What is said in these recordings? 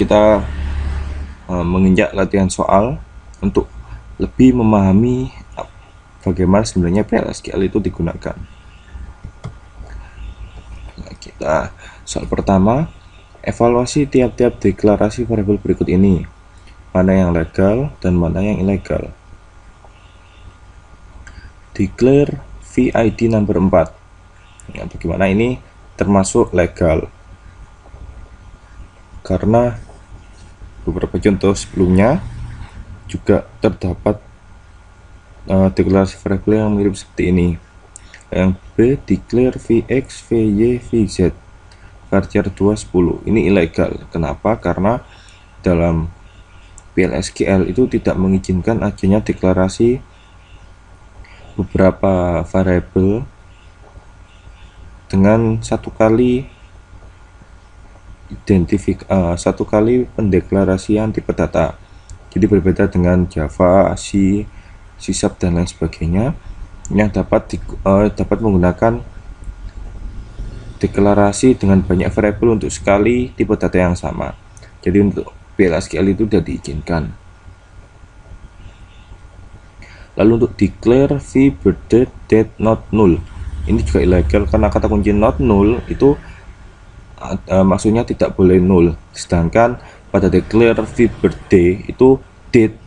kita menginjak latihan soal untuk lebih memahami bagaimana sebenarnya PLSQL itu digunakan. Nah, kita soal pertama, evaluasi tiap-tiap deklarasi variabel berikut ini. Mana yang legal dan mana yang ilegal. Declare VID number 4. Ya, bagaimana ini termasuk legal? Karena beberapa contoh sebelumnya juga terdapat deklarasi variabel yang mirip seperti ini. Yang B, declare Vx, Vy, Vz varchar 210. Ini ilegal. Kenapa? Karena dalam PLSQL itu tidak mengizinkan adanya deklarasi beberapa variabel dengan satu kali pendeklarasian tipe data. Jadi berbeda dengan Java, C, C# dan lain sebagainya yang dapat menggunakan deklarasi dengan banyak variabel untuk sekali tipe data yang sama. Jadi untuk PLSQL itu tidak diizinkan. Lalu untuk declare v birthdate date not null, ini juga ilegal karena kata kunci not null itu maksudnya tidak boleh null. Sedangkan pada declare v birthday itu date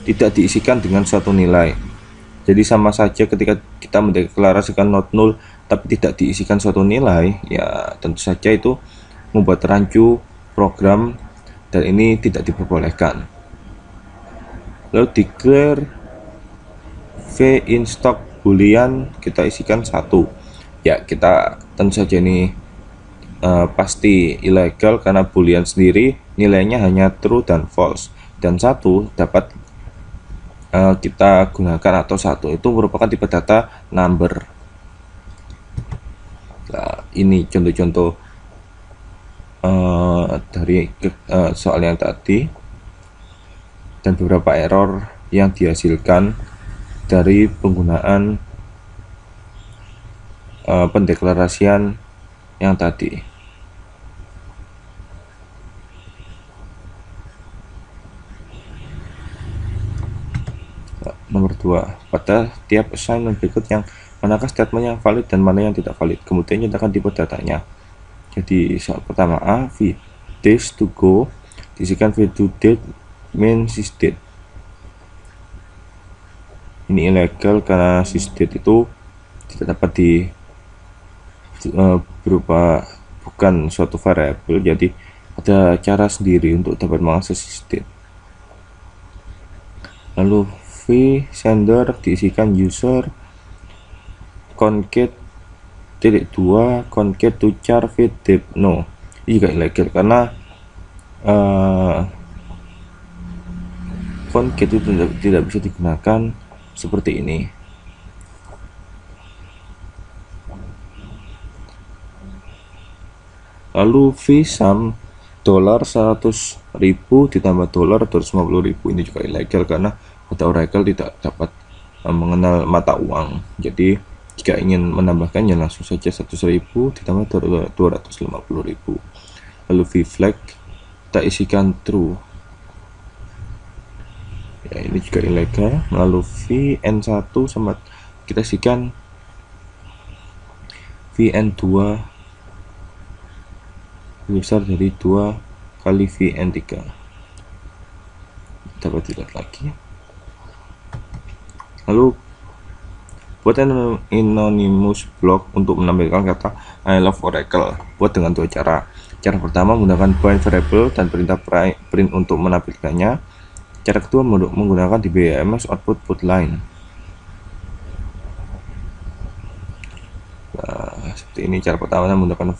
tidak diisikan dengan suatu nilai. Jadi sama saja ketika kita mendeklarasikan not null tapi tidak diisikan suatu nilai, ya tentu saja itu membuat rancu program dan ini tidak diperbolehkan. Lalu declare v in stock boolean, kita isikan 1. Ya, kita tentu saja ini pasti ilegal karena boolean sendiri nilainya hanya true dan false, dan 1 dapat kita gunakan atau 1 itu merupakan tipe data number. Nah, ini contoh-contoh dari soal yang tadi dan beberapa error yang dihasilkan dari penggunaan pendeklarasian yang tadi. Nomor 2, pada tiap assignment berikut yang manakah statement yang valid dan mana yang tidak valid, kemudian nyatakan tipe datanya. Jadi soal pertama A, v days to go diisikan v to date main sysdate. Ini ilegal karena sysdate itu tidak dapat berupa bukan suatu variabel, jadi ada cara sendiri untuk dapat mengakses sysdate. Lalu v sender diisikan user concat -2 concat to char v dep no. Ini juga ilegal karena concat itu tidak bisa digunakan seperti ini. Lalu v sum $100.000 ditambah $250.000, ini juga ilegal karena pada Oracle tidak dapat mengenal mata uang. Jadi jika ingin menambahkannya langsung saja 100.000 ditambah 250.000. Lalu v flag kita isikan true. Ya, ini juga ilegal. Lalu vn1 sama kita isikan vn2 lebih besar dari 2 kali vn3. Dapat dilihat lagi. Lalu buat anonymous block untuk menampilkan kata I love Oracle. Buat dengan 2 cara. Cara pertama menggunakan bind variable dan perintah print untuk menampilkannya. Cara kedua menggunakan dbms output put line. Nah, seperti ini cara pertama menggunakan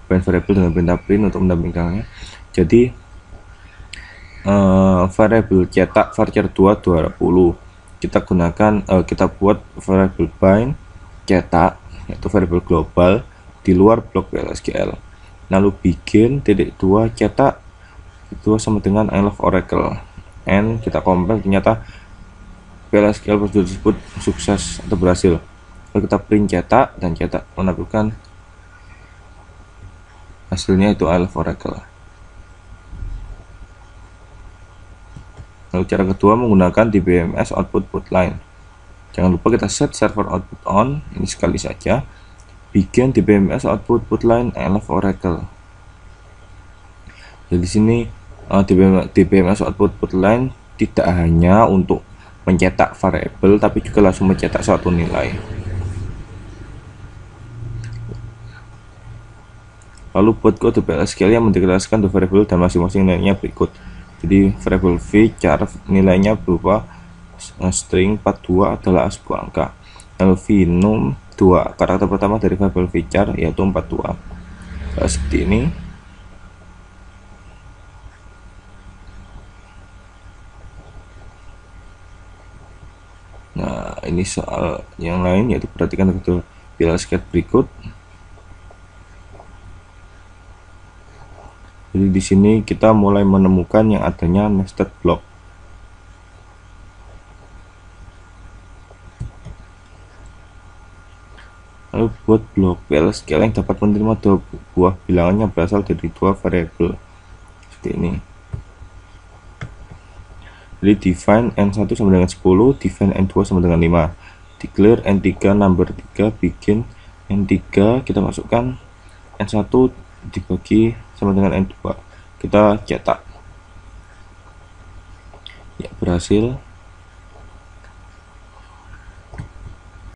bind variable dengan perintah print untuk menampilkannya. Jadi variabel cetak varchar 220 kita gunakan, kita buat variabel bind cetak, yaitu variabel global di luar blok PLSQL. Lalu begin -2 cetak itu sama dengan I love Oracle, and kita compile, ternyata PLSQL prosedur tersebut sukses atau berhasil. Lalu kita print cetak, dan cetak menampilkan hasilnya itu I love Oracle. Lalu cara kedua menggunakan DBMS output put line. Jangan lupa kita set server output on, ini sekali saja. Bikin DBMS output put line elf oracle. Jadi di sini DBMS output put line tidak hanya untuk mencetak variabel, tapi juga langsung mencetak suatu nilai. Lalu buat kode PLSQL yang mendeklarasikan the variable dan masing-masing nilainya berikut. Jadi variabel v char nilainya berupa string 42 adalah sebuah angka. Lalu v num 2 karakter pertama dari variabel v char yaitu 42. Seperti ini. Nah, ini soal yang lain, yaitu perhatikan kode PLSQL berikut. Jadi di sini kita mulai menemukan yang adanya nested block. Lalu buat blok PLSQL yang dapat menerima dua buah bilangan yang berasal dari dua variabel seperti ini. Jadi define n1 sama dengan 10, define n2 sama dengan 5, declare n3 number 3, bikin n3 kita masukkan n1 dibagi sama dengan n2, kita cetak ya, berhasil.